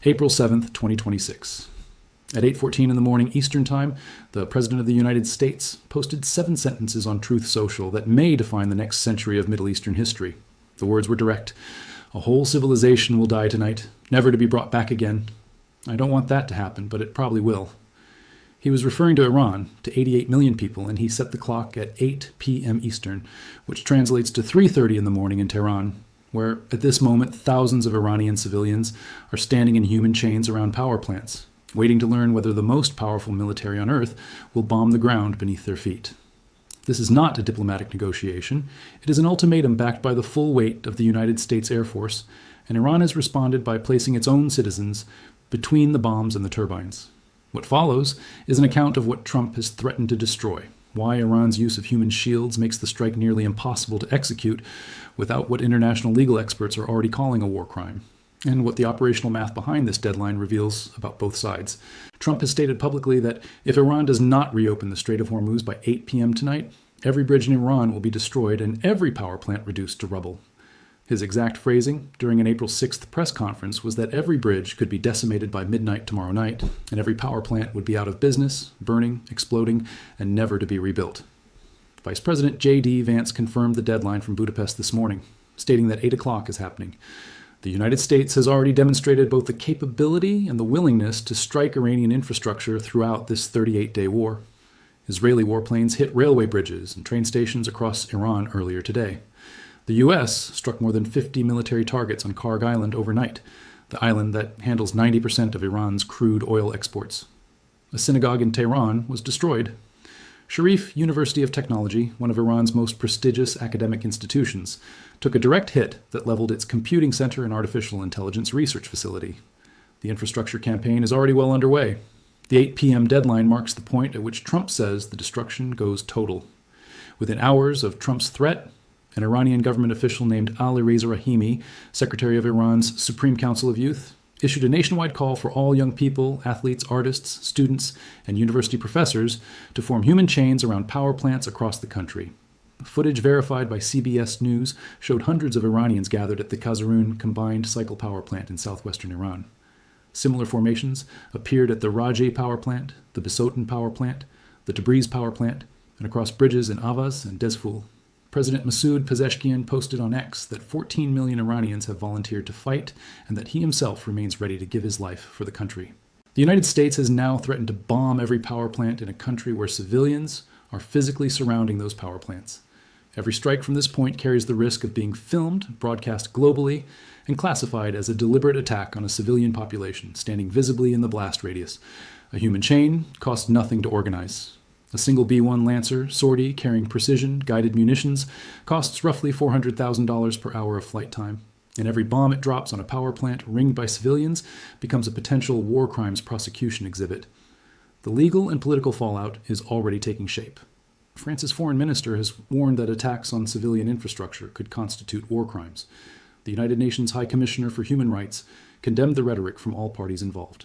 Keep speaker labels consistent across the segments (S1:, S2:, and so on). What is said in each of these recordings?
S1: April 7th, 2026. At 8:14 in the morning Eastern Time, the President of the United States posted 7 sentences on Truth Social that may define the next century of Middle Eastern history. The words were direct. A whole civilization will die tonight, never to be brought back again. I don't want that to happen, but it probably will. He was referring to Iran, to 88 million people, and he set the clock at 8 p.m. Eastern, which translates to 3:30 in the morning in Tehran, where at this moment thousands of Iranian civilians are standing in human chains around power plants, waiting to learn whether the most powerful military on earth will bomb the ground beneath their feet. This is not a diplomatic negotiation. It is an ultimatum backed by the full weight of the United States Air Force, and Iran has responded by placing its own citizens between the bombs and the turbines. What follows is an account of what Trump has threatened to destroy, why Iran's use of human shields makes the strike nearly impossible to execute without what international legal experts are already calling a war crime, and what the operational math behind this deadline reveals about both sides. Trump has stated publicly that if Iran does not reopen the Strait of Hormuz by 8 p.m. tonight, every bridge in Iran will be destroyed and every power plant reduced to rubble. His exact phrasing during an April 6th press conference was that every bridge could be decimated by midnight tomorrow night, and every power plant would be out of business, burning, exploding, and never to be rebuilt. Vice President J.D. Vance confirmed the deadline from Budapest this morning, stating that 8 o'clock is happening. The United States has already demonstrated both the capability and the willingness to strike Iranian infrastructure throughout this 38-day war. Israeli warplanes hit railway bridges and train stations across Iran earlier today. The U.S. struck more than 50 military targets on Kharg Island overnight, the island that handles 90% of Iran's crude oil exports. A synagogue in Tehran was destroyed. Sharif University of Technology, one of Iran's most prestigious academic institutions, took a direct hit that leveled its computing center and artificial intelligence research facility. The infrastructure campaign is already well underway. The 8 p.m. deadline marks the point at which Trump says the destruction goes total. Within hours of Trump's threat, an Iranian government official named Ali Reza Rahimi, secretary of Iran's Supreme Council of Youth, issued a nationwide call for all young people, athletes, artists, students, and university professors to form human chains around power plants across the country. Footage verified by CBS News showed hundreds of Iranians gathered at the Kazerun combined cycle power plant in southwestern Iran. Similar formations appeared at the Rajeh power plant, the Bisotin power plant, the Tabriz power plant, and across bridges in Avaz and Dezful. President Masoud Pezeshkian posted on X that 14 million Iranians have volunteered to fight and that he himself remains ready to give his life for the country. The United States has now threatened to bomb every power plant in a country where civilians are physically surrounding those power plants. Every strike from this point carries the risk of being filmed, broadcast globally, and classified as a deliberate attack on a civilian population standing visibly in the blast radius. A human chain costs nothing to organize. A single B-1 Lancer sortie carrying precision-guided munitions costs roughly $400,000 per hour of flight time, and every bomb it drops on a power plant ringed by civilians becomes a potential war crimes prosecution exhibit. The legal and political fallout is already taking shape. France's foreign minister has warned that attacks on civilian infrastructure could constitute war crimes. The United Nations High Commissioner for Human Rights condemned the rhetoric from all parties involved.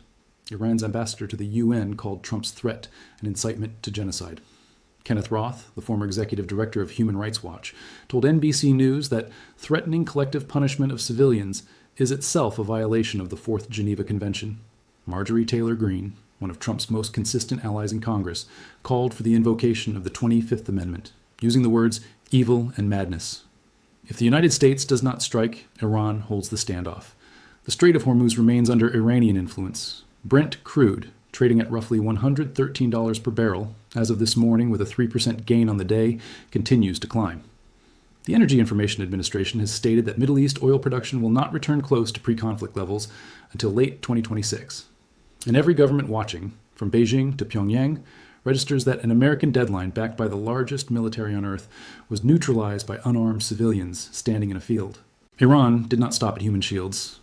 S1: Iran's ambassador to the UN called Trump's threat an incitement to genocide. Kenneth Roth, the former executive director of Human Rights Watch, told NBC News that threatening collective punishment of civilians is itself a violation of the Fourth Geneva Convention. Marjorie Taylor Greene, one of Trump's most consistent allies in Congress, called for the invocation of the 25th Amendment, using the words evil and madness. If the United States does not strike, Iran holds the standoff. The Strait of Hormuz remains under Iranian influence. Brent crude, trading at roughly $113 per barrel, as of this morning with a 3% gain on the day, continues to climb. The Energy Information Administration has stated that Middle East oil production will not return close to pre-conflict levels until late 2026. And every government watching, from Beijing to Pyongyang, registers that an American deadline backed by the largest military on earth was neutralized by unarmed civilians standing in a field. Iran did not stop at human shields.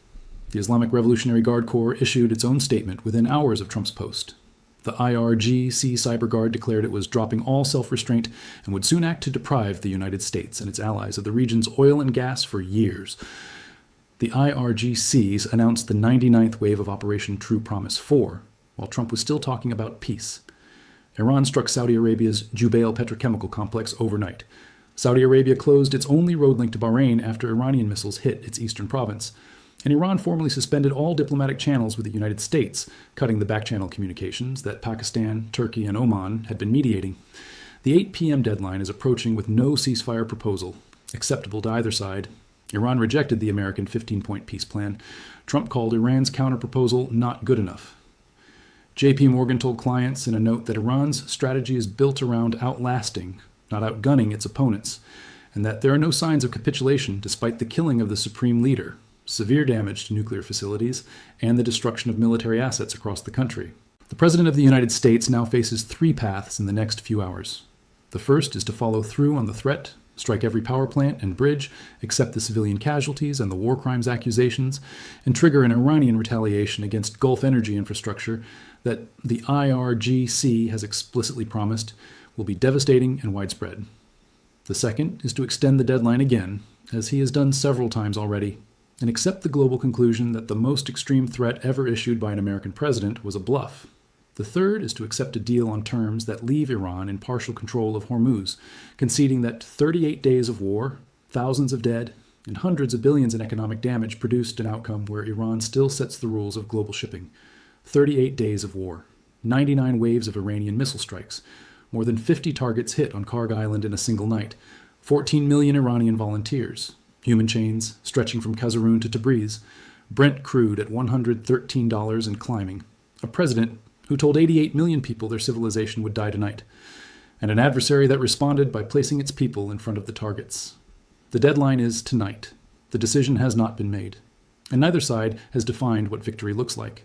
S1: The Islamic Revolutionary Guard Corps issued its own statement within hours of Trump's post. The IRGC Cyber Guard declared it was dropping all self-restraint and would soon act to deprive the United States and its allies of the region's oil and gas for years. The IRGCs announced the 99th wave of Operation True Promise 4, while Trump was still talking about peace. Iran struck Saudi Arabia's Jubail petrochemical complex overnight. Saudi Arabia closed its only road link to Bahrain after Iranian missiles hit its eastern province. And Iran formally suspended all diplomatic channels with the United States, cutting the back-channel communications that Pakistan, Turkey, and Oman had been mediating. The 8 p.m. deadline is approaching with no ceasefire proposal, acceptable to either side. Iran rejected the American 15-point peace plan. Trump called Iran's counterproposal not good enough. J.P. Morgan told clients in a note that Iran's strategy is built around outlasting, not outgunning its opponents, and that there are no signs of capitulation despite the killing of the supreme leader, severe damage to nuclear facilities, and the destruction of military assets across the country. The President of the United States now faces 3 paths in the next few hours. The first is to follow through on the threat, strike every power plant and bridge, accept the civilian casualties and the war crimes accusations, and trigger an Iranian retaliation against Gulf energy infrastructure that the IRGC has explicitly promised will be devastating and widespread. The second is to extend the deadline again, as he has done several times already, and accept the global conclusion that the most extreme threat ever issued by an American president was a bluff. The third is to accept a deal on terms that leave Iran in partial control of Hormuz, conceding that 38 days of war, thousands of dead, and hundreds of billions in economic damage produced an outcome where Iran still sets the rules of global shipping. 38 days of war, 99 waves of Iranian missile strikes, more than 50 targets hit on Kharg Island in a single night, 14 million Iranian volunteers, human chains stretching from Kazerun to Tabriz, Brent crude at $113 and climbing, a president who told 88 million people their civilization would die tonight, and an adversary that responded by placing its people in front of the targets. The deadline is tonight. The decision has not been made, and neither side has defined what victory looks like.